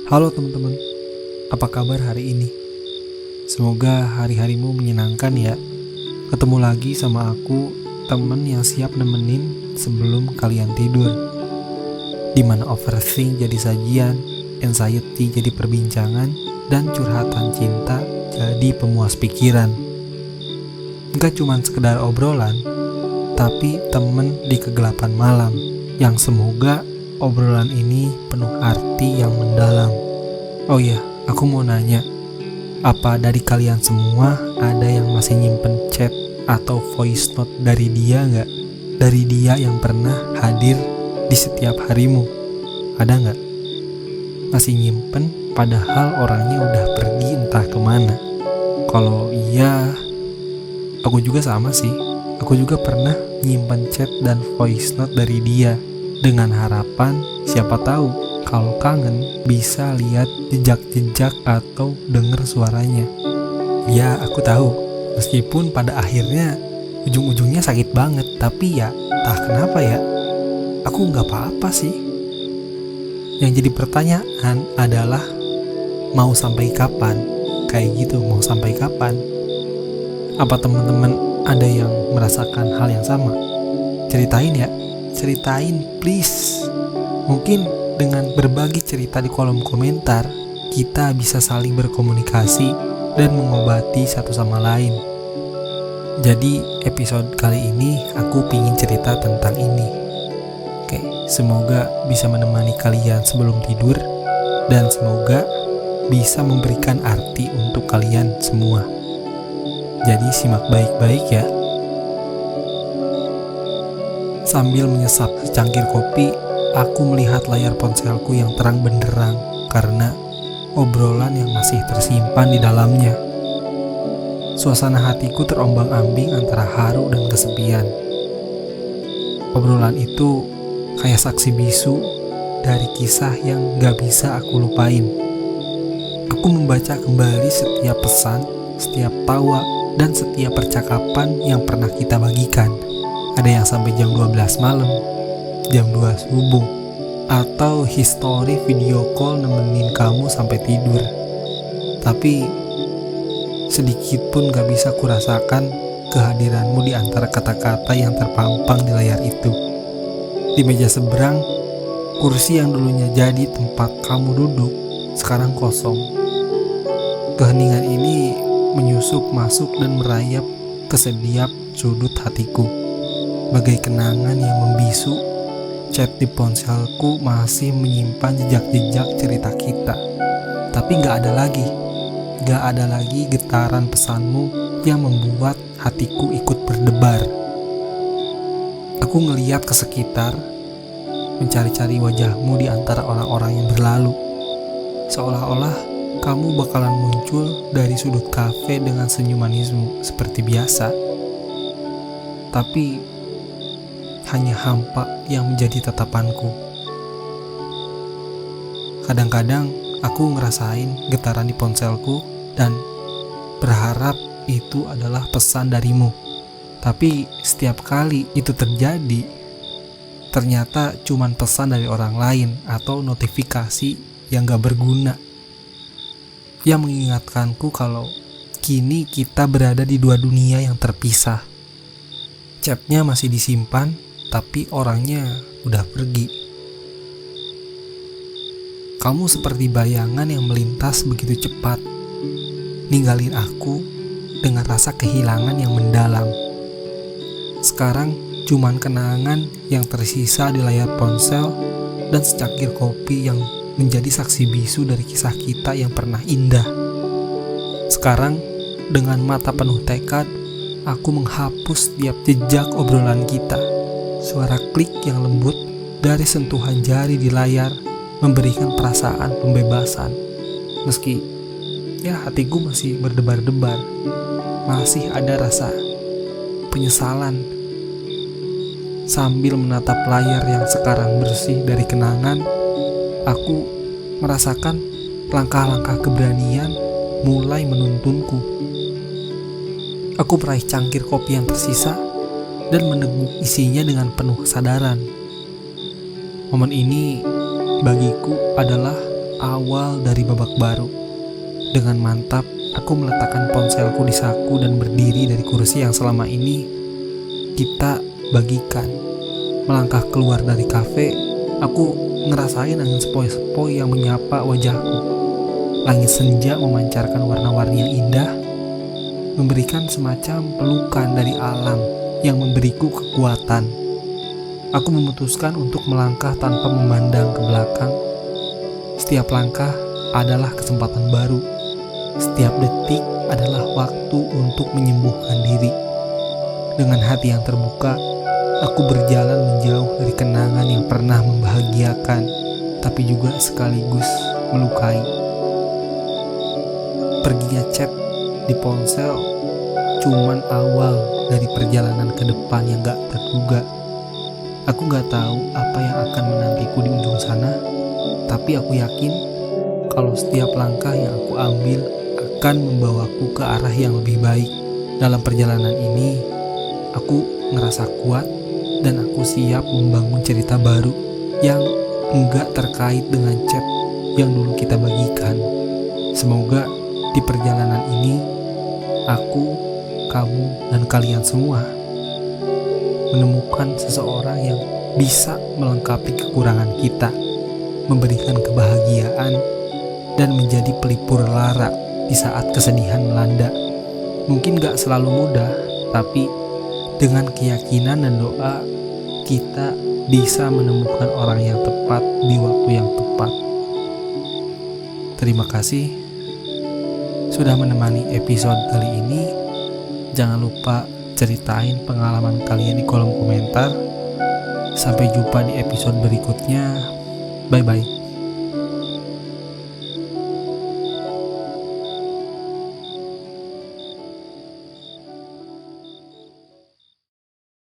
Halo teman-teman, apa kabar hari ini? Semoga hari-harimu menyenangkan ya. Ketemu lagi sama aku, temen yang siap nemenin sebelum kalian tidur. Dimana overthink jadi sajian, anxiety jadi perbincangan, dan curhatan cinta jadi pemuas pikiran. Gak cuman sekedar obrolan, tapi temen di kegelapan malam, yang semoga obrolan ini penuh arti yang mendalam. Oh iya, aku mau nanya, apa dari kalian semua ada yang masih nyimpen chat atau voice note dari dia nggak? Dari dia yang pernah hadir di setiap harimu, ada nggak? Masih nyimpen padahal orangnya udah pergi entah kemana. Kalau iya, aku juga sama sih. Aku juga pernah nyimpen chat dan voice note dari dia, dengan harapan siapa tahu kalau kangen bisa lihat jejak-jejak atau denger suaranya. Ya, aku tahu, meskipun pada akhirnya ujung-ujungnya sakit banget, tapi ya entah kenapa ya, aku nggak apa-apa sih. Yang jadi pertanyaan adalah mau sampai kapan? Kayak gitu, mau sampai kapan? Apa teman-teman ada yang merasakan hal yang sama? Ceritain ya, ceritain please. Mungkin dengan berbagi cerita di kolom komentar, kita bisa saling berkomunikasi dan mengobati satu sama lain. Jadi episode kali ini aku pingin cerita tentang ini. Oke, semoga bisa menemani kalian sebelum tidur, dan semoga bisa memberikan arti untuk kalian semua. Jadi simak baik-baik ya. Sambil menyesap secangkir kopi, aku melihat layar ponselku yang terang benderang karena obrolan yang masih tersimpan di dalamnya. Suasana hatiku terombang-ambing antara haru dan kesepian. Obrolan itu kayak saksi bisu dari kisah yang gak bisa aku lupain. Aku membaca kembali setiap pesan, setiap tawa, dan setiap percakapan yang pernah kita bagikan. Ada yang sampai jam 12 malam, jam 2 subuh, atau history video call nemenin kamu sampai tidur. Tapi sedikit pun gak bisa kurasakan kehadiranmu di antara kata-kata yang terpampang di layar itu. Di meja seberang, kursi yang dulunya jadi tempat kamu duduk sekarang kosong. Keheningan ini menyusup masuk dan merayap ke setiap sudut hatiku. Bagai kenangan yang membisu, chat di ponselku masih menyimpan jejak-jejak cerita kita. Tapi gak ada lagi getaran pesanmu yang membuat hatiku ikut berdebar. Aku ngeliat ke sekitar, mencari-cari wajahmu di antara orang-orang yang berlalu. Seolah-olah kamu bakalan muncul dari sudut kafe dengan senyum manismu seperti biasa. Tapi hanya hampa yang menjadi tatapanku. Kadang-kadang aku ngerasain getaran di ponselku dan berharap itu adalah pesan darimu. Tapi setiap kali itu terjadi, ternyata cuman pesan dari orang lain atau notifikasi yang gak berguna, yang mengingatkanku kalau kini kita berada di dua dunia yang terpisah. Chatnya masih disimpan, tapi orangnya udah pergi. Kamu seperti bayangan yang melintas begitu cepat, ninggalin aku dengan rasa kehilangan yang mendalam. Sekarang cuman kenangan yang tersisa di layar ponsel dan secangkir kopi yang menjadi saksi bisu dari kisah kita yang pernah indah. Sekarang dengan mata penuh tekad, aku menghapus tiap jejak obrolan kita. Suara klik yang lembut dari sentuhan jari di layar memberikan perasaan pembebasan. Meski ya hatiku masih berdebar-debar, masih ada rasa penyesalan. Sambil menatap layar yang sekarang bersih dari kenangan, aku merasakan langkah-langkah keberanian mulai menuntunku. Aku meraih cangkir kopi yang tersisa dan meneguk isinya dengan penuh kesadaran. Momen ini bagiku adalah awal dari babak baru. Dengan mantap, aku meletakkan ponselku di saku dan berdiri dari kursi yang selama ini kita bagikan. Melangkah keluar dari kafe, aku ngerasain angin sepoi-sepoi yang menyapa wajahku. Langit senja memancarkan warna-warni yang indah, memberikan semacam pelukan dari alam yang memberiku kekuatan. Aku memutuskan untuk melangkah tanpa memandang ke belakang. Setiap langkah adalah kesempatan baru. Setiap detik adalah waktu untuk menyembuhkan diri. Dengan hati yang terbuka, aku berjalan menjauh dari kenangan yang pernah membahagiakan, tapi juga sekaligus melukai. Perginya chat di ponsel cuman awal dari perjalanan ke depan yang gak terduga. Aku gak tahu apa yang akan menantiku di ujung sana, tapi aku yakin kalau setiap langkah yang aku ambil akan membawaku ke arah yang lebih baik. Dalam perjalanan ini, aku ngerasa kuat dan aku siap membangun cerita baru yang enggak terkait dengan chat yang dulu kita bagikan. Semoga di perjalanan ini, aku, kamu, dan kalian semua menemukan seseorang yang bisa melengkapi kekurangan kita, memberikan kebahagiaan, dan menjadi pelipur lara di saat kesedihan melanda. Mungkin gak selalu mudah, tapi dengan keyakinan dan doa, kita bisa menemukan orang yang tepat di waktu yang tepat. Terima kasih sudah menemani episode kali ini. Jangan lupa ceritain pengalaman kalian di kolom komentar. Sampai jumpa di episode berikutnya. Bye-bye.